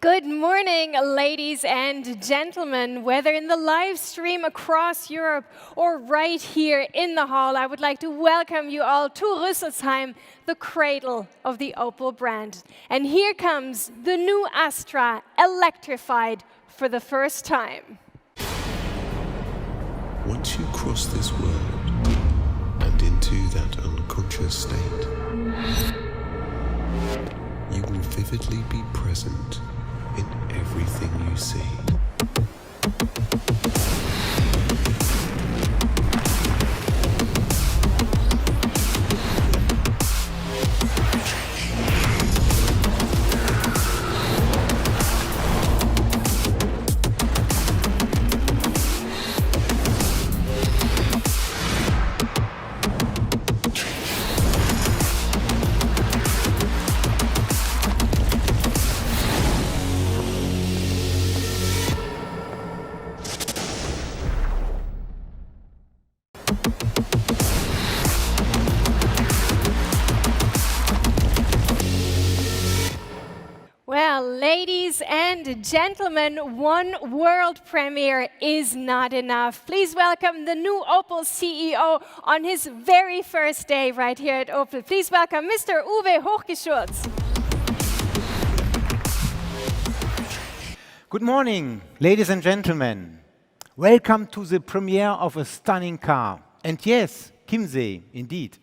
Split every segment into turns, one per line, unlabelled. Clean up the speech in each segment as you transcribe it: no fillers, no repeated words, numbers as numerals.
Good morning, ladies and gentlemen. Whether in the live stream across Europe or right here in the hall, I would like to welcome you all to Rüsselsheim, the cradle of the Opel brand. And here comes the new Astra, electrified for the first time.
Once you cross this world and into that unconscious state, you will vividly be present in everything you see.
Well, ladies and gentlemen, one world premiere is not enough. Please welcome the new Opel CEO on his very first day right here at Opel. Please welcome Mr. Uwe Hochgeschurz.
Good morning, ladies and gentlemen. Welcome to the premiere of a stunning car. And yes, Chiemsee, indeed.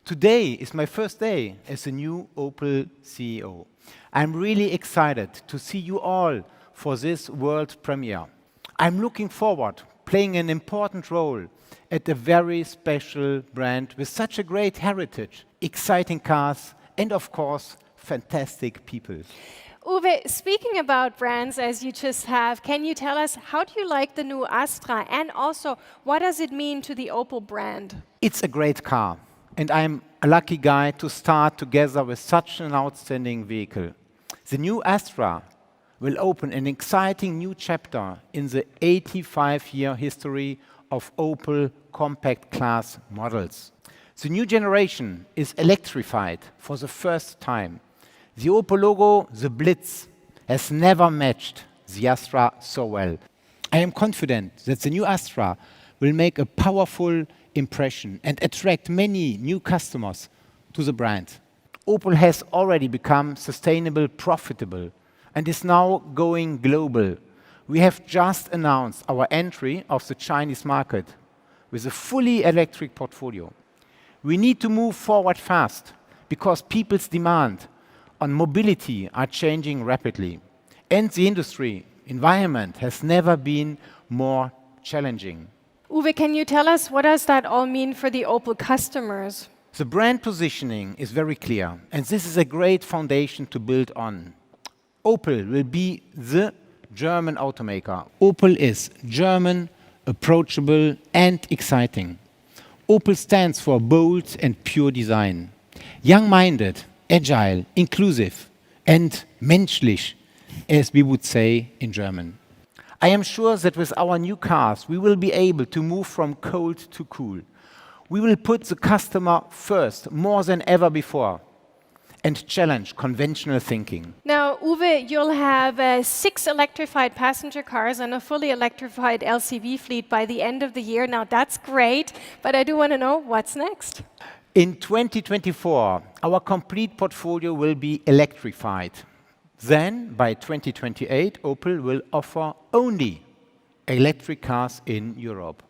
Today is my first day as the new Opel CEO. I'm really excited to see you all for this world premiere. I'm looking forward playing an important role at a very special brand with such a great heritage, exciting cars, and of course, fantastic people.
Uwe, speaking about brands as you just have, can you tell us how do you like the new Astra and also what does it mean to the Opel brand?
It's a great car, and I'm a lucky guy to start together with such an outstanding vehicle. The new Astra will open an exciting new chapter in the 85-year history of Opel compact class models. The new generation is electrified for the first time. The Opel logo, the Blitz, has never matched the Astra so well. I am confident that the new Astra will make a powerful impression and attract many new customers to the brand. Opel has already become sustainable, profitable, and is now going global. We have just announced our entry of the Chinese market with a fully electric portfolio. We need to move forward fast because people's demand on mobility are changing rapidly. And the industry environment has never been more challenging.
Uwe, can you tell us what does that all mean for the Opel customers?
The brand positioning is very clear, and this is a great foundation to build on. Opel will be the German automaker. Opel is German, approachable, and exciting. Opel stands for bold and pure design. Young-minded, agile, inclusive, and menschlich, as we would say in German. I am sure that with our new cars, we will be able to move from cold to cool. We will put the customer first, more than ever before, and challenge conventional thinking.
Now, Uwe, you'll have 6 electrified passenger cars and a fully electrified LCV fleet by the end of the year. Now, that's great, but I do want to know what's next.
In 2024, our complete portfolio will be electrified. Then, by 2028, Opel will offer only electric cars in Europe.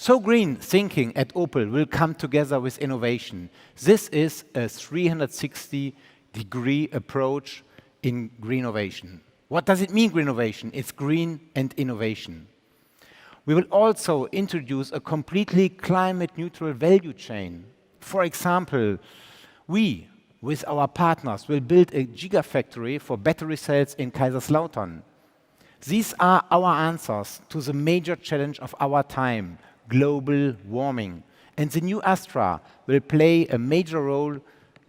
So green thinking at Opel will come together with innovation. This is a 360-degree approach in greennovation. What does it mean, greennovation? It's green and innovation. We will also introduce a completely climate-neutral value chain. For example, we, with our partners, will build a gigafactory for battery cells in Kaiserslautern. These are our answers to the major challenge of our time, global warming. And the new Astra will play a major role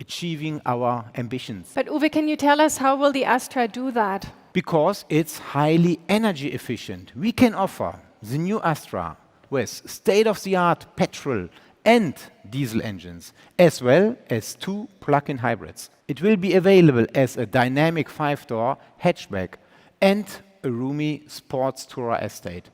achieving our ambitions.
But Uwe, can you tell us how will the Astra do that?
Because it's highly energy efficient. We can offer the new Astra with state-of-the-art petrol and diesel engines, as well as 2 plug-in hybrids. It will be available as a dynamic 5-door hatchback and a roomy sports tourer estate.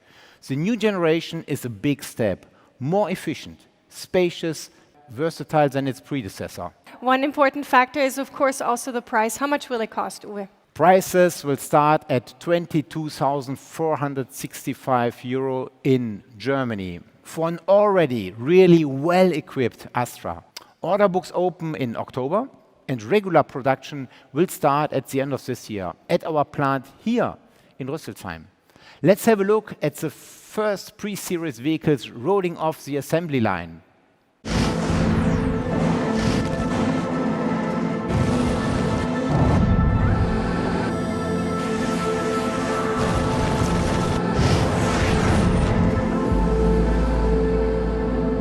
The new generation is a big step, more efficient, spacious, versatile than its predecessor.
One important factor is, of course, also the price. How much will it cost, Uwe?
Prices will start at 22,465 euro in Germany for an already really well-equipped Astra. Order books open in October, and regular production will start at the end of this year at our plant here in Rüsselsheim. Let's have a look at the first pre-series vehicles rolling off the assembly line.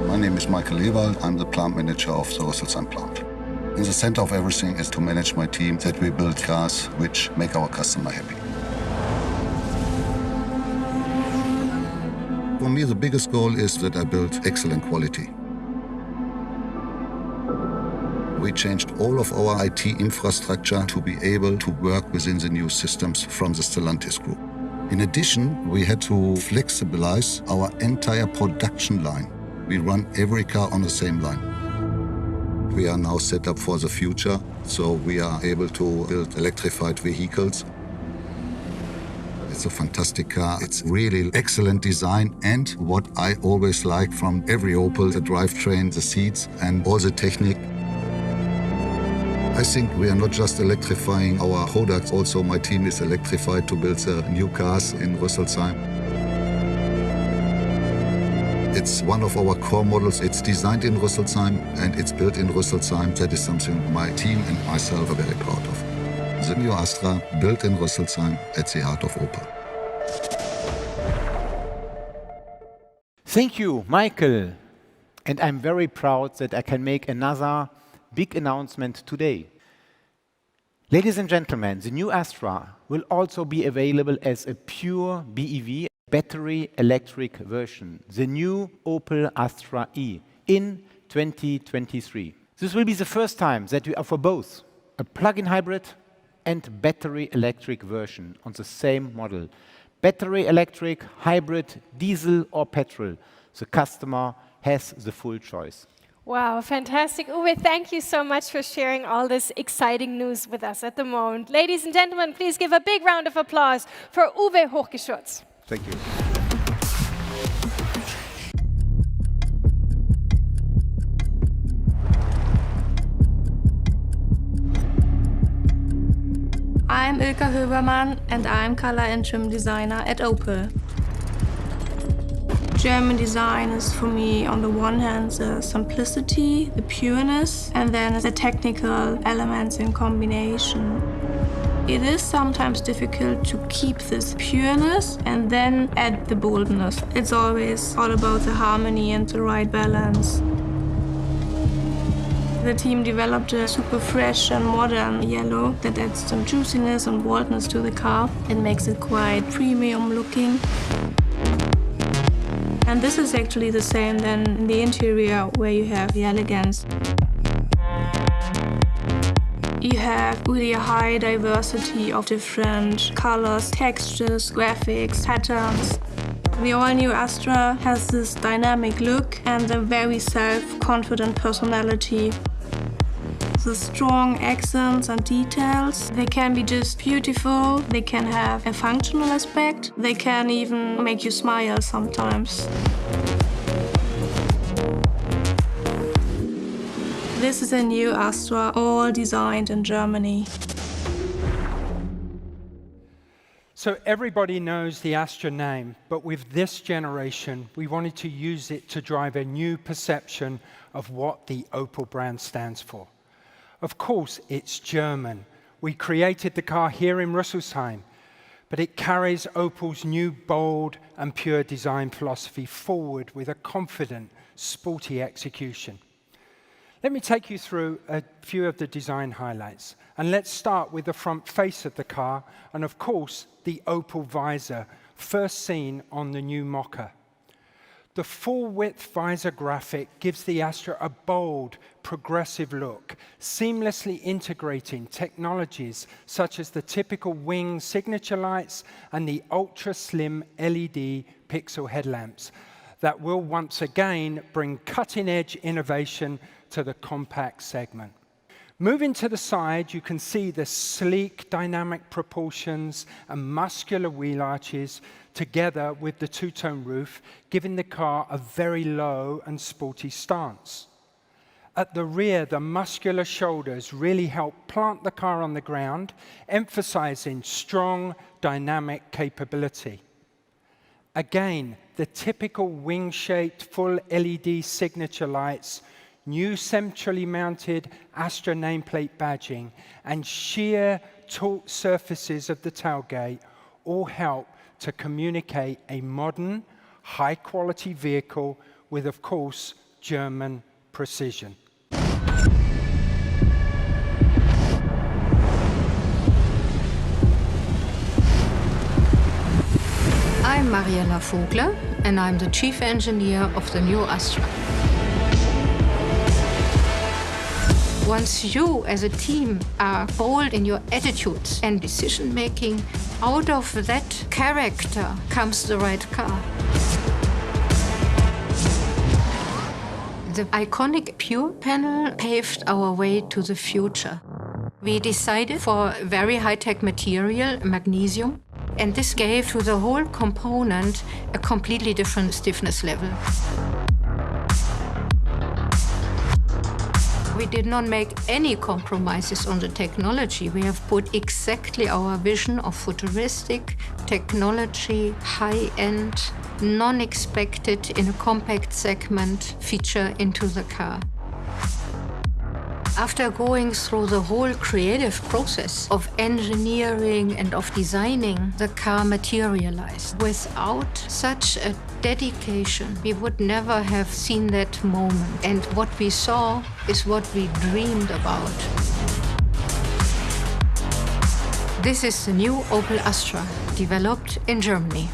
My name is Michael Ewald. I'm the plant manager of the Rüsselsheim plant. In the center of everything is to manage my team, that we build cars which make our customer happy. For me, the biggest goal is that I build excellent quality. We changed all of our IT infrastructure to be able to work within the new systems from the Stellantis group. In addition, we had to flexibilize our entire production line. We run every car on the same line. We are now set up for the future, so we are able to build electrified vehicles. It's a fantastic car. It's really excellent design, and what I always like from every Opel, the drivetrain, the seats, and all the technique. I think we are not just electrifying our products, also my team is electrified to build the new cars in Rüsselsheim. It's one of our core models. It's designed in Rüsselsheim and it's built in Rüsselsheim. That is something my team and myself are very proud of. The new Astra, built in Rüsselsheim at the heart of Opel.
Thank you, Michael. And I'm very proud that I can make another big announcement today. Ladies and gentlemen, the new Astra will also be available as a pure BEV, battery electric version, the new Opel Astra E, in 2023. This will be the first time that we offer both a plug-in hybrid and battery electric version on the same model. Battery electric, hybrid, diesel or petrol. The customer has the full choice.
Wow, fantastic. Uwe, thank you so much for sharing all this exciting news with us at the moment. Ladies and gentlemen, please give a big round of applause for Uwe Hochgeschütz.
Thank you.
I'm Ilka Höbermann and I'm color and trim designer at Opel. German design is for me on the one hand the simplicity, the pureness, and then the technical elements in combination. It is sometimes difficult to keep this pureness and then add the boldness. It's always all about the harmony and the right balance. The team developed a super fresh and modern yellow that adds some juiciness and boldness to the car. It makes it quite premium looking. And this is actually the same then in the interior where you have the elegance. You have really a high diversity of different colors, textures, graphics, patterns. The all-new Astra has this dynamic look and a very self-confident personality. The strong accents and details, they can be just beautiful, they can have a functional aspect, they can even make you smile sometimes. This is a new Astra, all designed in Germany.
So everybody knows the Astra name, but with this generation, we wanted to use it to drive a new perception of what the Opel brand stands for. Of course, it's German. We created the car here in Rüsselsheim, but it carries Opel's new bold and pure design philosophy forward with a confident, sporty execution. Let me take you through a few of the design highlights. And let's start with the front face of the car, and of course, the Opel visor, first seen on the new Mokka. The full-width visor graphic gives the Astra a bold, progressive look, seamlessly integrating technologies such as the typical wing signature lights and the ultra-slim LED pixel headlamps that will once again bring cutting-edge innovation to the compact segment. Moving to the side, you can see the sleek dynamic proportions and muscular wheel arches together with the two-tone roof, giving the car a very low and sporty stance. At the rear, the muscular shoulders really help plant the car on the ground, emphasizing strong dynamic capability. Again, the typical wing-shaped full LED signature lights, new centrally mounted Astra nameplate badging, and sheer taut surfaces of the tailgate all help to communicate a modern, high-quality vehicle with, of course, German precision.
I'm Mariella Vogler, and I'm the chief engineer of the new Astra. Once you, as a team, are bold in your attitudes and decision-making, out of that character comes the right car. The iconic Pure panel paved our way to the future. We decided for very high-tech material, magnesium, and this gave to the whole component a completely different stiffness level. We did not make any compromises on the technology. We have put exactly our vision of futuristic technology, high-end, non-expected in a compact segment feature into the car. After going through the whole creative process of engineering and of designing, the car materialized. Without such a dedication, we would never have seen that moment. And what we saw is what we dreamed about. This is the new Opel Astra, developed in Germany.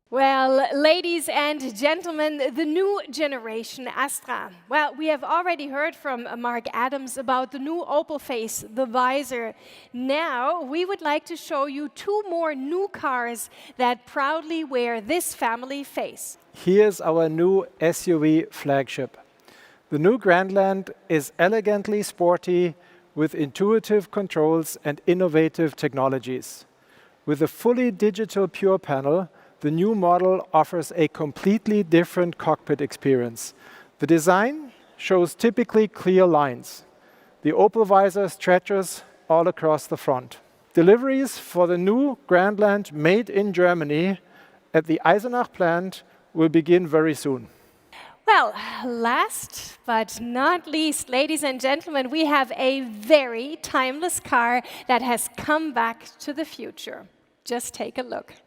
Well, ladies and gentlemen, the new generation Astra. Well, we have already heard from Mark Adams about the new Opel face, the visor. Now, we would like to show you two more new cars that proudly wear this family face.
Here's our new SUV flagship. The new Grandland is elegantly sporty with intuitive controls and innovative technologies. With a fully digital Pure panel, the new model offers a completely different cockpit experience. The design shows typically clear lines. The Opel visor stretches all across the front. Deliveries for the new Grandland made in Germany at the Eisenach plant will begin very soon.
Well, last but not least, ladies and gentlemen, we have a very timeless car that has come back to the future. Just take a look.